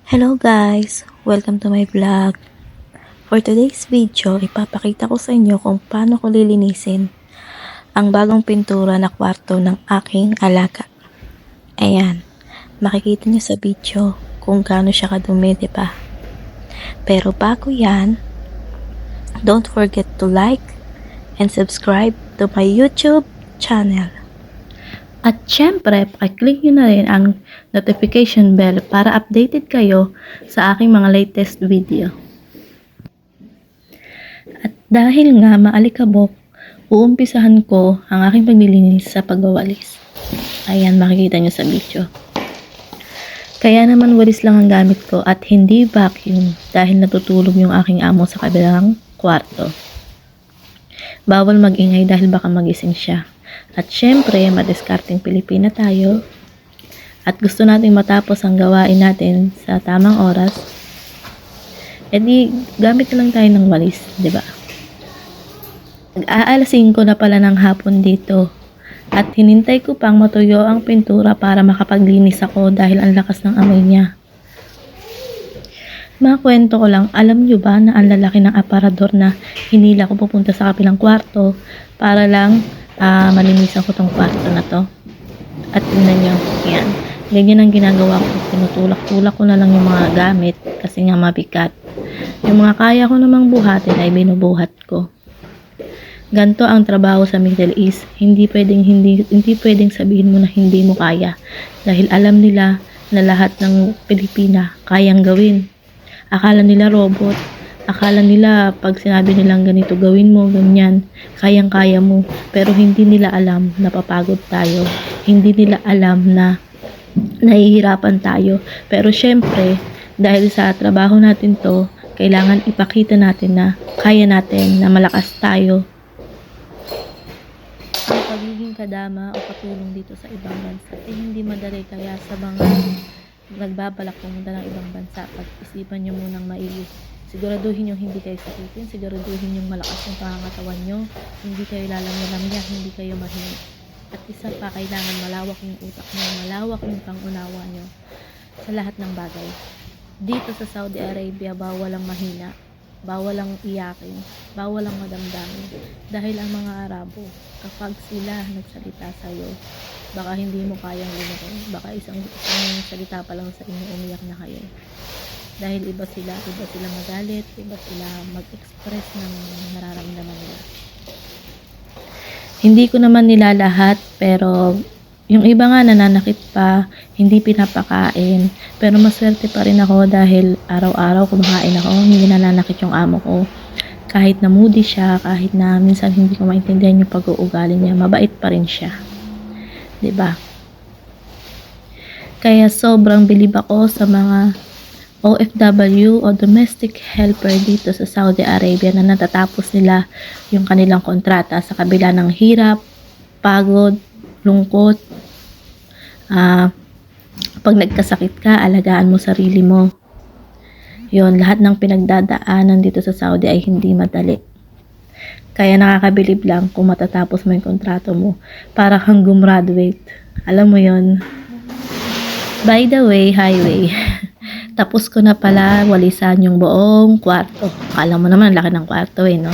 Hello guys! Welcome to my vlog. For today's video, ipapakita ko sa inyo kung paano ko lilinisin ang bagong pintura na kwarto ng aking alaga. Ayan, makikita nyo sa video kung gaano siya kadumi, diba? Pero bago yan, don't forget to like and subscribe to my YouTube channel. At syempre, pakiclick nyo na rin ang notification bell para updated kayo sa aking mga latest video. At dahil nga maalikabok, uumpisahan ko ang aking paglilinis sa pagwawalis. Ayan, makikita nyo sa video. Kaya naman walis lang ang gamit ko at hindi vacuum dahil natutulog yung aking amo sa kabilang kwarto. Bawal magingay dahil baka magising siya. At syempre, madiskarteng Pilipina tayo at gusto nating matapos ang gawain natin sa tamang oras, edi gamit na lang tayo ng walis, diba? Nag-aalasing ko na pala ng hapon dito at hinintay ko pang matuyo ang pintura para makapaglinis ako dahil ang lakas ng amoy niya. Makwento ko lang, alam nyo ba na ang lalaki ng aparador na hinila ko pupunta sa kabilang kwarto para lang malinisan ko tong kwarto na to. At tingnan nyo, yan. Ganyan ang ginagawa ko. Tinutulak-tulak ko na lang yung mga gamit kasi nga mabigat. Yung mga kaya ko namang buhatin ay binubuhat ko. Ganto ang trabaho sa Middle East. Hindi pwedeng sabihin mo na hindi mo kaya. Dahil alam nila na lahat ng Pilipina kayang gawin. Akala nila robot. Akala nila pag sinabi nilang ganito gawin mo, ganyan, kayang-kaya mo. Pero hindi nila alam na papagod tayo. Hindi nila alam na nahihirapan tayo. Pero syempre, dahil sa trabaho natin to, kailangan ipakita natin na kaya natin, na malakas tayo. Ang pagiging kadama o katulong dito sa ibang bansa ay hindi madali, kaya sa mga nagbabalak pumunta ng ibang bansa, pag-isipan nyo munang maigi. Siguraduhin yung hindi kayo sakitin, siguraduhin yung malakas yung pangangatawan nyo, hindi kayo lalamya-lamya, hindi kayo mahinig. At isa pa, kailangan malawak yung utak nyo, malawak yung pangunawa nyo sa lahat ng bagay. Dito sa Saudi Arabia, bawal ang mahina, bawal ang iyakin, bawal ang madamdamin. Dahil ang mga Arabo, kapag sila nagsalita sa'yo, baka hindi mo kayang lumaking, baka isang salita pa lang sa inyo, umiyak na kayo. Dahil iba sila magalit, iba sila mag-express ng nararamdaman nila. Hindi ko naman nila lahat, pero yung iba nga nananakit pa, hindi pinapakain. Pero maswerte pa rin ako dahil araw-araw kumakain ako, hindi nananakit yung amo ko. Kahit na moody siya, kahit na minsan hindi ko maintindihan yung pag-uugali niya, mabait pa rin siya. 'Di ba? Kaya sobrang bilib ako sa mga OFW o domestic helper dito sa Saudi Arabia na natatapos nila yung kanilang kontrata sa kabila ng hirap, pagod, lungkot. Pag nagkasakit ka, alagaan mo sarili mo. Yon, lahat ng pinagdadaanan dito sa Saudi ay hindi madali. Kaya nakakabilib lang kung matatapos mo yung kontrato mo para kang gumraduate. Alam mo yon. By the way, highway. Tapos ko na pala walisan yung buong kwarto. Akala mo naman, laki ng kwarto no?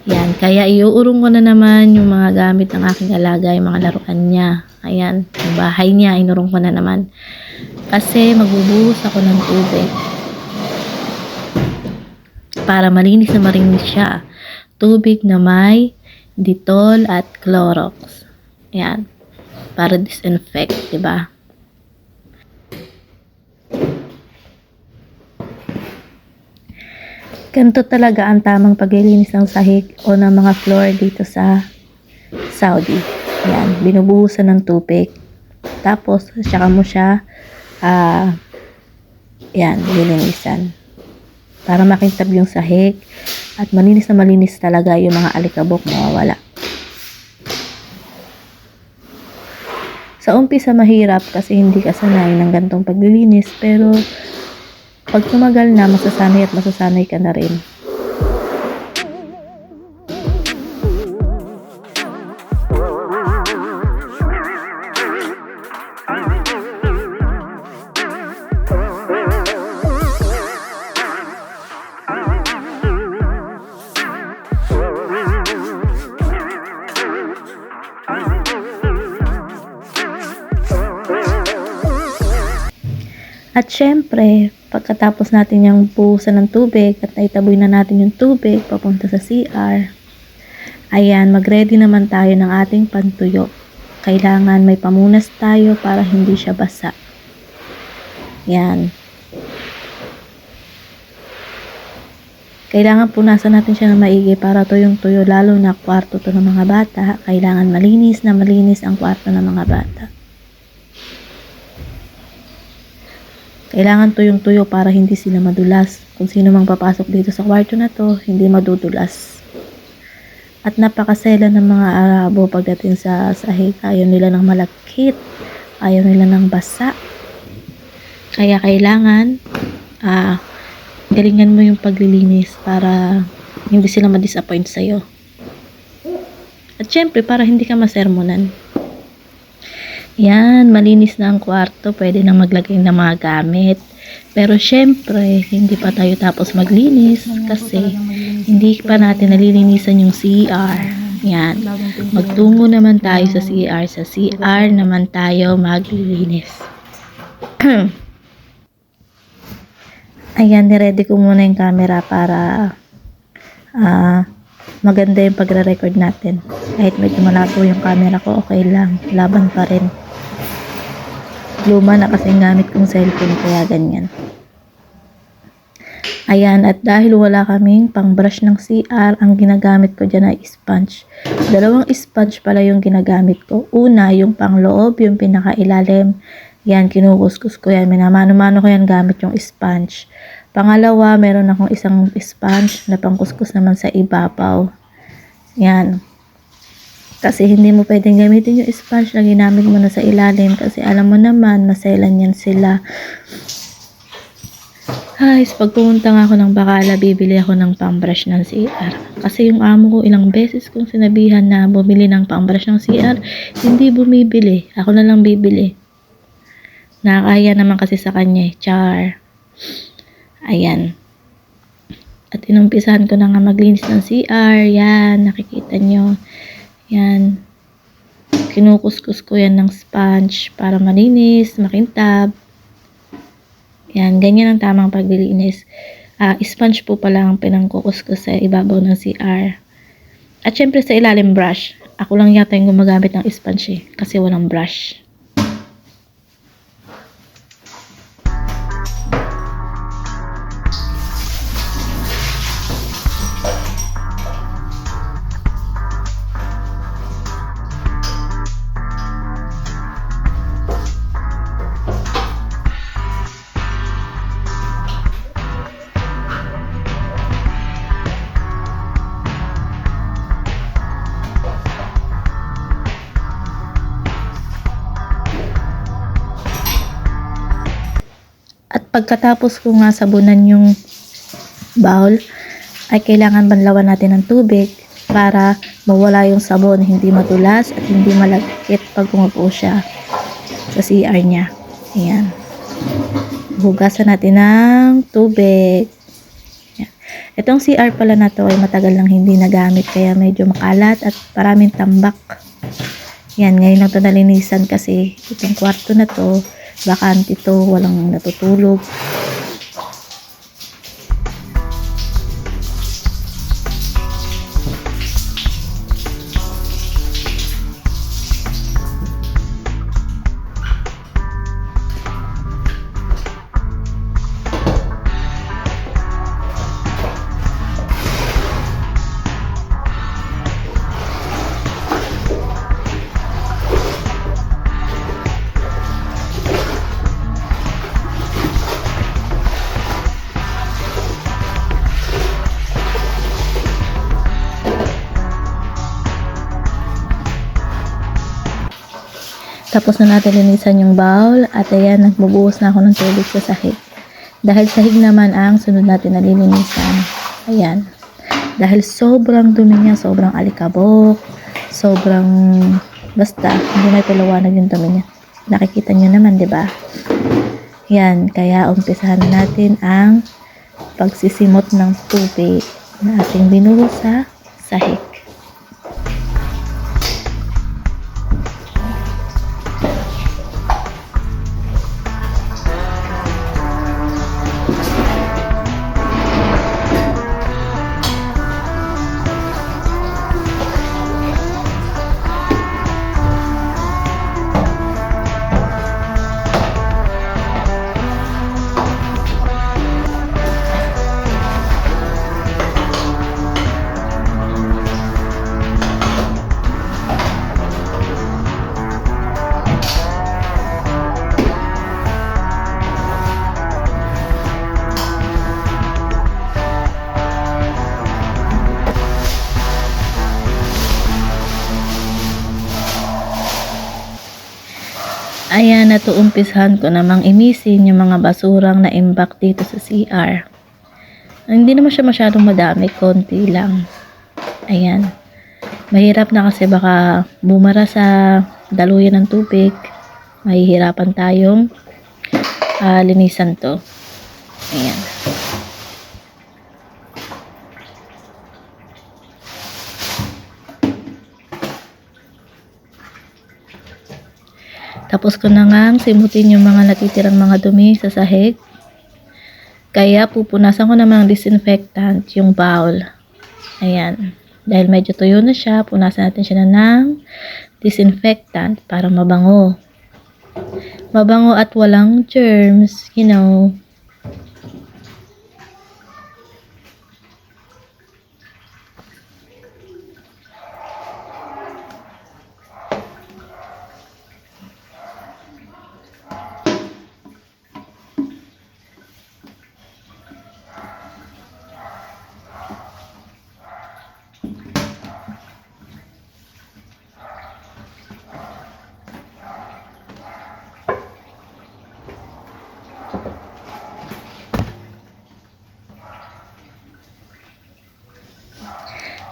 Yan, kaya iuurong ko na naman yung mga gamit ng aking alaga, yung mga laruan niya. Ayan, yung bahay niya, inurong ko na naman. Kasi magbubuhos ako ng tubig. Para malinis na marinis siya. Tubig na may Dettol at Clorox. Ayan, para disinfect, diba? Ganito talaga ang tamang paglilinis ng sahig o ng mga floor dito sa Saudi. Yan, binubuhusan ng tubig. Tapos, saka mo siya lilinisan. Para makintab yung sahig at malinis na malinis talaga yung mga alikabok mawawala. Sa umpisa mahirap kasi hindi ka sanay ng gantong paglilinis, pero pag tumagal na, masasanay at masasanay ka na rin. At syempre, pagkatapos natin yung buhusan ng tubig at naitaboy na natin yung tubig papunta sa CR, ayan, mag-ready naman tayo ng ating pantuyo. Kailangan may pamunas tayo para hindi siya basa. Yan. Kailangan punasan natin siya ng maigi para tuyong-tuyo, lalo na kwarto to ng mga bata. Kailangan malinis na malinis ang kwarto ng mga bata. Kailangan tuyong-tuyo para hindi sila madulas. Kung sino mang papasok dito sa kwarto na to, hindi madudulas. At napakasela ng mga Arabo pagdating sa sahig. Ayaw nila ng malakit. Ayaw nila ng basa. Kaya kailangan galingan mo yung paglilinis para hindi sila ma-disappoint sa'yo. At syempre, para hindi ka masermonan. Yan, malinis na ang kwarto. Pwede na maglagay ng mga gamit. Pero syempre, hindi pa tayo tapos maglinis kasi hindi pa natin nalilinisan yung CR. Yan. Magtungo naman tayo sa CR. Sa CR naman tayo maglilinis. Ayan, niready ko muna yung camera para maganda yung pagre-record natin. Kahit medyo malabo yung camera ko, okay lang. Laban pa rin. Luma na kasi gamit kong cellphone, kaya ganyan. Ayan, at dahil wala kaming pang-brush ng CR, ang ginagamit ko dyan ay sponge. 2 sponge pala yung ginagamit ko. Una, yung pangloob, yung pinakailalim. Yan, kinukuskus ko yan. Minamano-mano ko yan gamit yung sponge. Pangalawa, meron akong isang sponge na pangkuskus naman sa ibabaw. Yan. Kasi hindi mo pwedeng gamitin yung sponge na ginamit mo na sa ilalim kasi alam mo naman, maselan yan sila. Guys, pag pumunta nga ako ng Bacala, bibili ako ng pang-brush ng CR. Kasi yung amo ko ilang beses kong sinabihan na bumili ng pang-brush ng CR, hindi bumibili. Ako na lang bibili. Nakakaya naman kasi sa kanya, char. Ayan. At inumpisahan ko na nga maglinis ng CR. Yan, nakikita nyo. Yan. Kinukuskus ko yan ng sponge para malinis, makintab. Yan, ganyan ang tamang paglilinis. Sponge po pala ang pinangkukuskus sa ibabaw ng CR. At syempre sa ilalim brush. Ako lang yata yung gumagamit ng sponge kasi walang brush. At pagkatapos ko nga sabunan yung bowl, ay kailangan banlawan natin ng tubig para mawala yung sabon, hindi matulas at hindi malagkit pag umupo siya sa CR niya. Ayan. Hugasan natin ng tubig. Ayan. Itong CR pala na to ay matagal nang hindi nagamit kaya medyo makalat at maraming tambak. Yan, ngayon lang ito nalinisan kasi itong kwarto na to bakante to, walang natutulog. Tapos na natin linisan yung bowl at ayan, nagbubuhos na ako ng tubig sa sahig. Dahil sahig naman ang sunod natin na lilinisan. Ayan. Dahil sobrang dumi niya, sobrang alikabok, sobrang basta, hindi na palawanag yung dumi niya. Nakikita nyo naman, di ba? Yan, kaya umpisahan natin ang pagsisimot ng tubig na ating binuhos sa sahig. Ayan, natuumpisahan ko namang imisin yung mga basurang na-imbak dito sa CR. Hindi naman siya masyadong madami, konti lang. Ayan. Mahirap na kasi baka bumara sa daluyan ng tubig. Mahihirapan tayong linisan to. Ayan. Tapos ko na nga simutin yung mga natitirang mga dumi sa sahig. Kaya pupunasan ko naman ng disinfectant yung bowl. Ayan. Dahil medyo tuyo na siya, punasan natin siya ng disinfectant para mabango. Mabango at walang germs, you know.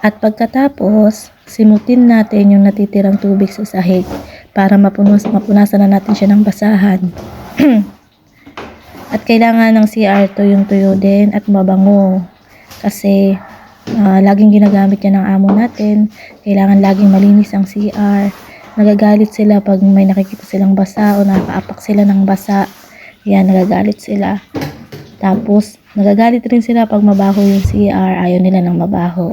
At pagkatapos, simutin natin yung natitirang tubig sa sahig para mapunasan na natin siya ng basahan. At kailangan ng CR to yung tuyo din at mabango. Kasi laging ginagamit yan ng amo natin. Kailangan laging malinis ang CR. Nagagalit sila pag may nakikita silang basa o nakakaapak sila ng basa. Yan, nagagalit sila. Tapos, nagagalit rin sila pag mabaho yung CR. Ayaw nila ng mabaho.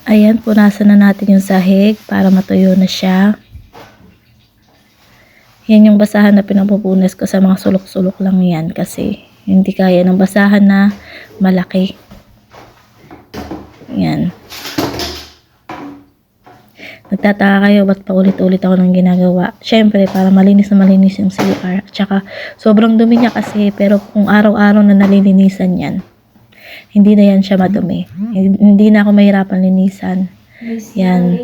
Ayan, punasan na natin yung sahig para matuyo na siya. Yan yung basahan na pinapupunas ko sa mga sulok-sulok lang yan kasi hindi kaya ng basahan na malaki. Yan. Nagtataka kayo ba't paulit-ulit ako ng ginagawa? Syempre, para malinis na malinis yung CR. Tsaka, sobrang dumi niya kasi, pero kung araw-araw na nalilinisan yan, hindi na yan siya madumi. Hindi na ako mahirapan linisan. Yan.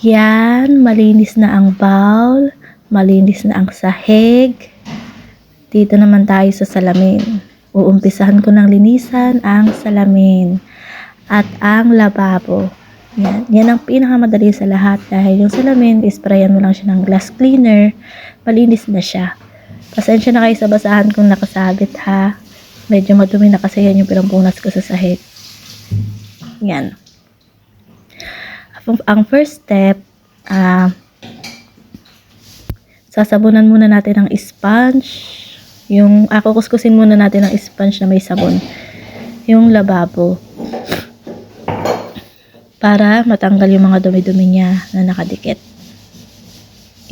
Yan, malinis na ang bowl, malinis na ang sahig. Dito naman tayo sa salamin. Uumpisahan ko ng linisan ang salamin at ang lababo. Yan ang pinakamadali sa lahat dahil yung salamin, isprayan mo lang siya ng glass cleaner, malinis na siya. Pasensya na kayo sa basahan kung nakasabit ha. Medyo madumi na kasi yan yung pinampunas ko sa sahig. Yan. Ang first step, sasabunan muna natin ng sponge. Kukuskusin muna natin ng sponge na may sabon. Yung lababo. Para matanggal yung mga dumi-dumi niya na nakadikit.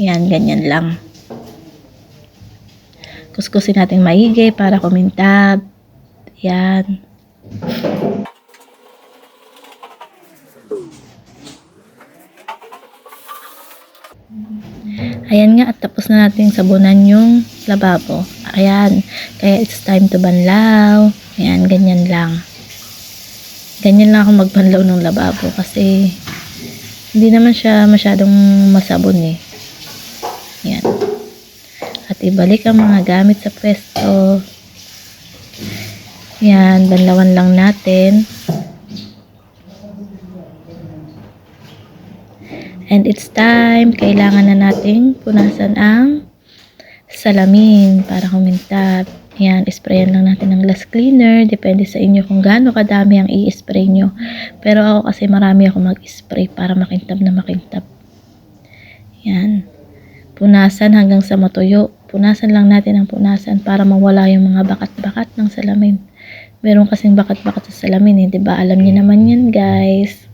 Yan, ganyan lang. Kuskusin natin maigi para kumintab. Yan. Ayan nga, at tapos na natin sabunan yung lababo. Ayan, kaya it's time to banlaw. Ayan, ganyan lang. Ganyan lang ako magbanlaw ng lababo kasi hindi naman siya masyadong masabon eh. Ayan. At ibalik ang mga gamit sa pwesto. Ayan, banlawan lang natin. And it's time, kailangan na nating punasan ang salamin para kumintab. Yan, sprayan lang natin ng glass cleaner. Depende sa inyo kung gaano kadami ang i-spray nyo. Pero ako kasi marami ako mag-spray para makintab na makintab. Yan. Punasan hanggang sa matuyo. Punasan lang natin ang punasan para mawala yung mga bakat-bakat ng salamin. Meron kasing bakat-bakat sa salamin eh. Diba? Alam niyo naman yan guys.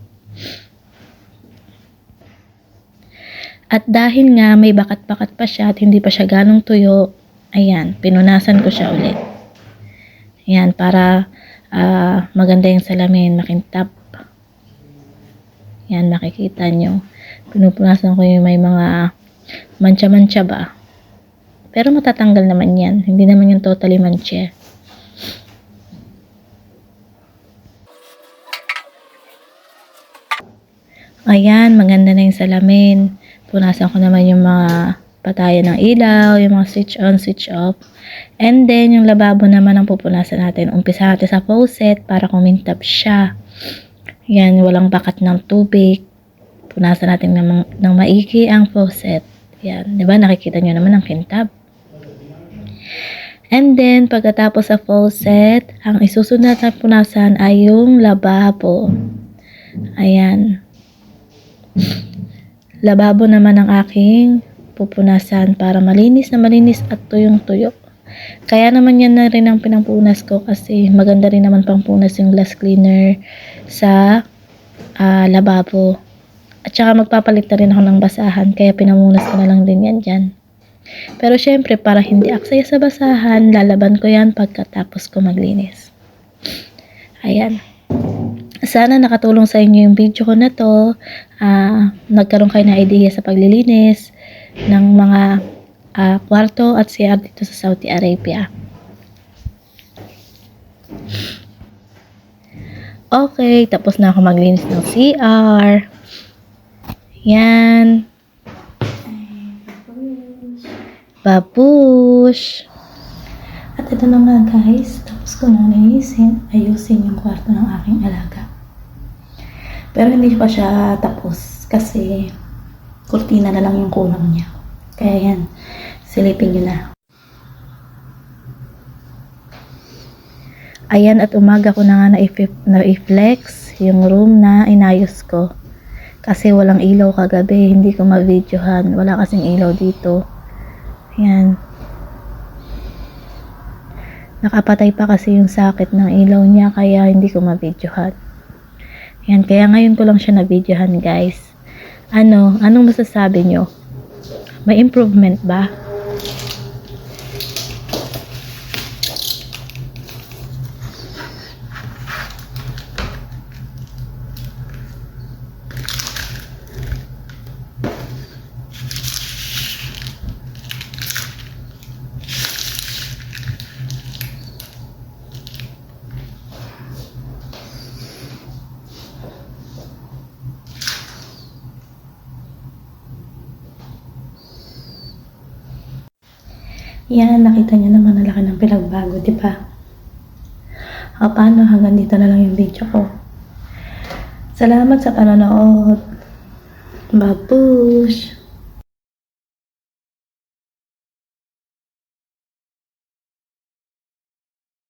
At dahil nga may bakat-bakat pa siya at hindi pa siya ganong tuyo, ayan, pinunasan ko siya ulit. Ayan, para maganda yung salamin, makintab. Ayan, makikita nyo. Pinupunasan ko yung may mga mancha-mancha ba. Pero matatanggal naman yan. Hindi naman yung totally mancha. Ayan, maganda na yung salamin. Punasan ko naman yung mga patayan ng ilaw, yung mga switch on, switch off. And then, yung lababo naman ang pupunasan natin. Umpisa natin sa faucet para kumintab siya. Yan, walang bakat ng tubig. Punasan natin ng maigi ang faucet. Yan, diba? Nakikita nyo naman ang kintab. And then, pagkatapos sa faucet, ang isusunod natin punasan ay yung lababo. Ayan. Lababo naman ang aking pupunasan para malinis na malinis at tuyong-tuyo. Kaya naman yan na rin ang pinampunas ko kasi maganda rin naman pangpunas yung glass cleaner sa lababo. At saka magpapalit na rin ako ng basahan kaya pinamunas ko na lang din yan dyan. Pero syempre para hindi aksaya sa basahan, lalaban ko yan pagkatapos ko maglinis. Ayan. Sana nakatulong sa inyo yung video ko na to. Nagkaroon kayo ng idea sa paglilinis ng mga kwarto at CR dito sa Saudi Arabia. Okay, tapos na ako maglinis ng CR. Yan. Babush! At ito na nga guys, tapos ko na ayusin yung kwarto ng aking alaga. Pero hindi pa siya tapos kasi kurtina na lang yung kulang niya. Kaya yan, silipin nyo na. Ayan, at umaga ko na nga na-flex yung room na inayos ko. Kasi walang ilaw kagabi, hindi ko ma-videohan. Wala kasing ilaw dito. Ayan. Nakapatay pa kasi yung socket ng ilaw niya kaya hindi ko ma-videohan. Yan, kaya ngayon ko lang siya na-videohan guys. Anong masasabi nyo? May improvement ba? Yan, nakita niyo naman ang laki ng pinagbago, di ba? O, paano? Hanggang dito na lang yung video ko. Salamat sa panonood. Babush!